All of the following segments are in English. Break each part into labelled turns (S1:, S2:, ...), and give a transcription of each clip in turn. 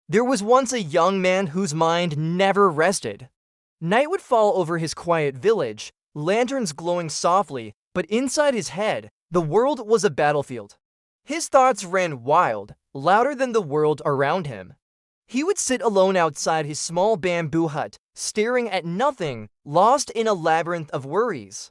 S1: There was once a young man whose mind never rested. Night would fall over his quiet village, lanterns glowing softly, but inside his head, the world was a battlefield. His thoughts ran wild, louder than the world around him. He would sit alone outside his small bamboo hut, staring at nothing, lost in a labyrinth of worries.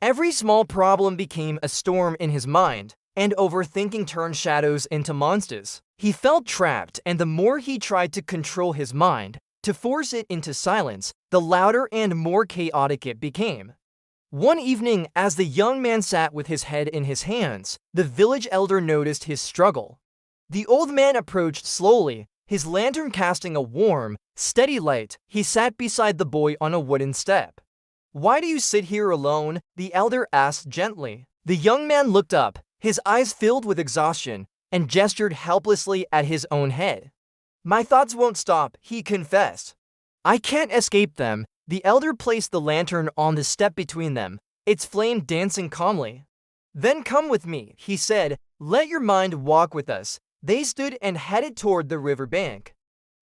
S1: Every small problem became a storm in his mind, and overthinking turned shadows into monsters. He felt trapped, and the more he tried to control his mind, to force it into silence, the louder and more chaotic it became. One evening, as the young man sat with his head in his hands, the village elder noticed his struggle. The old man approached slowly, his lantern casting a warm, steady light. He sat beside the boy on a wooden step. "Why do you sit here alone?" the elder asked gently. The young man looked up, his eyes filled with exhaustion, and gestured helplessly at his own head. "My thoughts won't stop," he confessed. "I can't escape them." The elder placed the lantern on the step between them, its flame dancing calmly. "Then come with me," he said. "Let your mind walk with us." They stood and headed toward the river bank.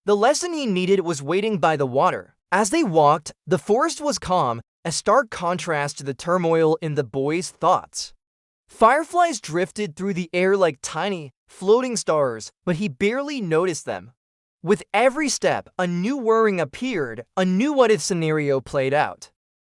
S1: The lesson he needed was waiting by the water. As they walked, the forest was calm, a stark contrast to the turmoil in the boy's thoughts. Fireflies drifted through the air like tiny, floating stars, but he barely noticed them. With every step, a new worrying appeared, a new what-if scenario played out.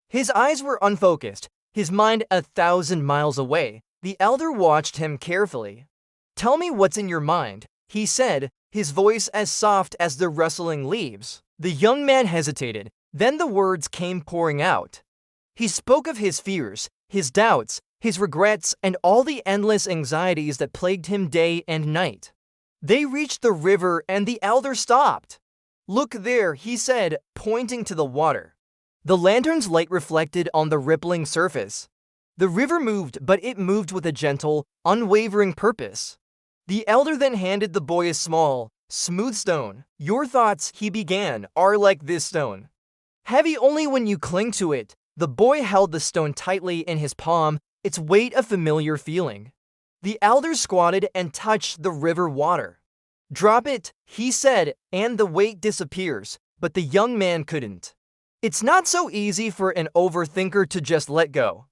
S1: His eyes were unfocused, his mind 1,000 miles away. The elder watched him carefully. "Tell me what's in your mind," he said, his voice as soft as the rustling leaves. The young man hesitated, then the words came pouring out. He spoke of his fears, his doubts, his regrets, and all the endless anxieties that plagued him day and night. They reached the river and the elder stopped. "Look there," he said, pointing to the water. The lantern's light reflected on the rippling surface. The river moved, but it moved with a gentle, unwavering purpose. The elder then handed the boy a small, smooth stone. "Your thoughts," he began, "are like this stone. Heavy only when you cling to it." The boy held the stone tightly in his palm, its weight a familiar feeling. The elder squatted and touched the river water. "Drop it," he said, "and the weight disappears." But the young man couldn't. It's not so easy for an overthinker to just let go.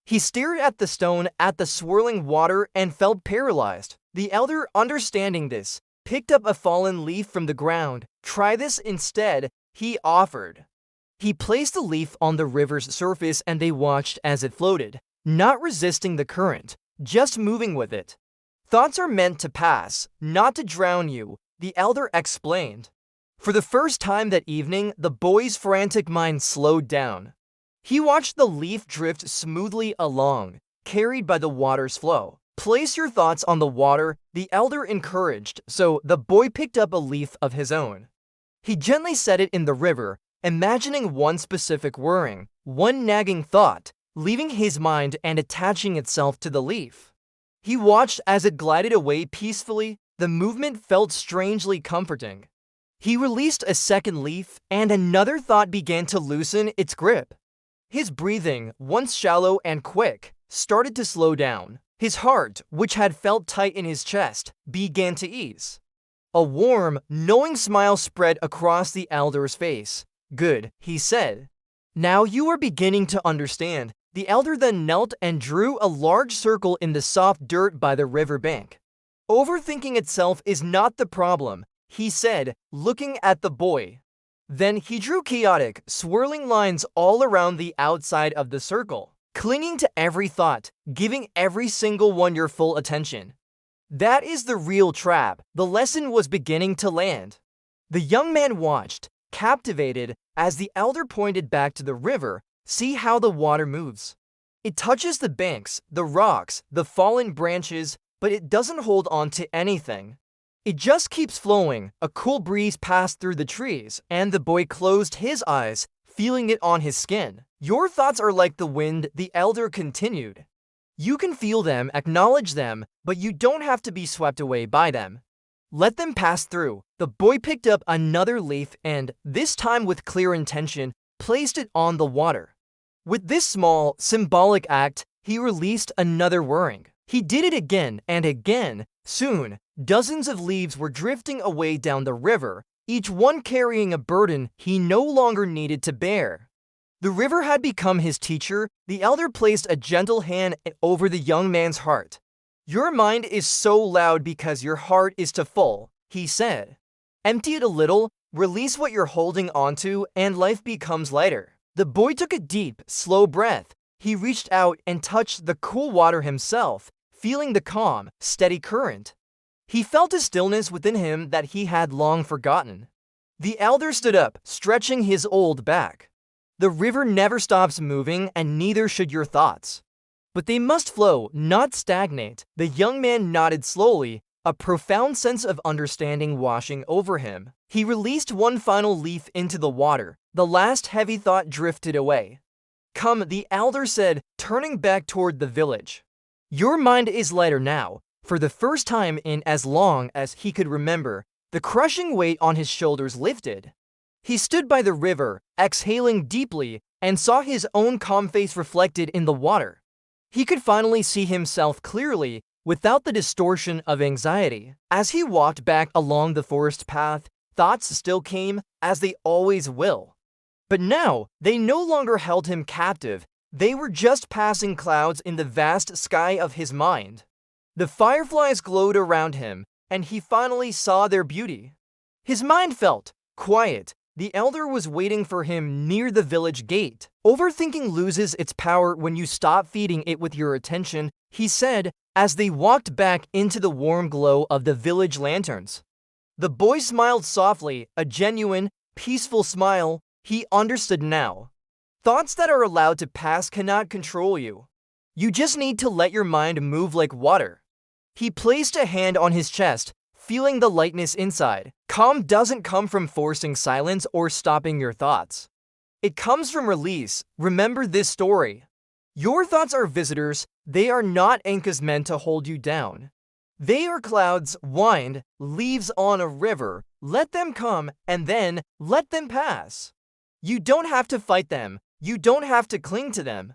S1: He stared at the stone, at the swirling water, and felt paralyzed. The elder, understanding this, picked up a fallen leaf from the ground. "Try this instead," he offered. He placed the leaf on the river's surface and they watched as it floated, not resisting the current, just moving with it. "Thoughts are meant to pass, not to drown you," the elder explained. For the first time that evening, the boy's frantic mind slowed down. He watched the leaf drift smoothly along, carried by the water's flow. "Place your thoughts on the water," the elder encouraged, so the boy picked up a leaf of his own. He gently set it in the river, imagining one specific worrying, one nagging thought, leaving his mind and attaching itself to the leaf. He watched as it glided away peacefully. The movement felt strangely comforting. He released a second leaf, and another thought began to loosen its grip. His breathing, once shallow and quick, started to slow down. His heart, which had felt tight in his chest, began to ease. A warm, knowing smile spread across the elder's face. "Good," he said. "Now you are beginning to understand." The elder then knelt and drew a large circle in the soft dirt by the river bank. "Overthinking itself is not the problem," he said, looking at the boy. Then he drew chaotic, swirling lines all around the outside of the circle, clinging to every thought, giving every single one your full attention. That is the real trap. The lesson was beginning to land. The young man watched, captivated, as the elder pointed back to the river. "See how the water moves. It touches the banks, the rocks, the fallen branches, but it doesn't hold on to anything. It just keeps flowing." A cool breeze passed through the trees, and the boy closed his eyes, feeling it on his skin. "Your thoughts are like the wind," the elder continued. "You can feel them, acknowledge them, but you don't have to be swept away by them. Let them pass through." The boy picked up another leaf and, this time with clear intention, placed it on the water. With this small, symbolic act, he released another worrying. He did it again and again. Soon, Dozens of leaves were drifting away down the river, each one carrying a burden he no longer needed to bear. The river had become his teacher. The elder placed a gentle hand over the young man's heart. "Your mind is so loud because your heart is too full," he said. "Empty it a little, release what you're holding onto, and life becomes lighter." The boy took a deep, slow breath. He reached out and touched the cool water himself, feeling the calm, steady current. He felt a stillness within him that he had long forgotten. The elder stood up, stretching his old back. The river never stops moving, and neither should your thoughts. But they must flow, not stagnate. The young man nodded slowly, a profound sense of understanding washing over him. He released one final leaf into the water. The last heavy thought drifted away. "Come," the elder said, turning back toward the village. "Your mind is lighter now." For the first time in as long as he could remember, the crushing weight on his shoulders lifted. He stood by the river, exhaling deeply, and saw his own calm face reflected in the water. He could finally see himself clearly, without the distortion of anxiety. As he walked back along the forest path, thoughts still came, as they always will. But now, they no longer held him captive. They were just passing clouds in the vast sky of his mind. The fireflies glowed around him, and he finally saw their beauty. His mind felt quiet. The elder was waiting for him near the village gate. "Overthinking loses its power when you stop feeding it with your attention," he said, as they walked back into the warm glow of the village lanterns. The boy smiled softly, a genuine, peaceful smile. He understood now. Thoughts that are allowed to pass cannot control you. You just need to let your mind move like water. He placed a hand on his chest, feeling the lightness inside. Calm doesn't come from forcing silence or stopping your thoughts. It comes from release. Remember this story. Your thoughts are visitors. They are not anchors meant to hold you down. They are clouds, wind, leaves on a river. Let them come, and then let them pass. You don't have to fight them. You don't have to cling to them.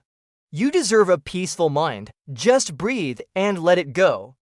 S1: You deserve a peaceful mind. Just breathe and let it go.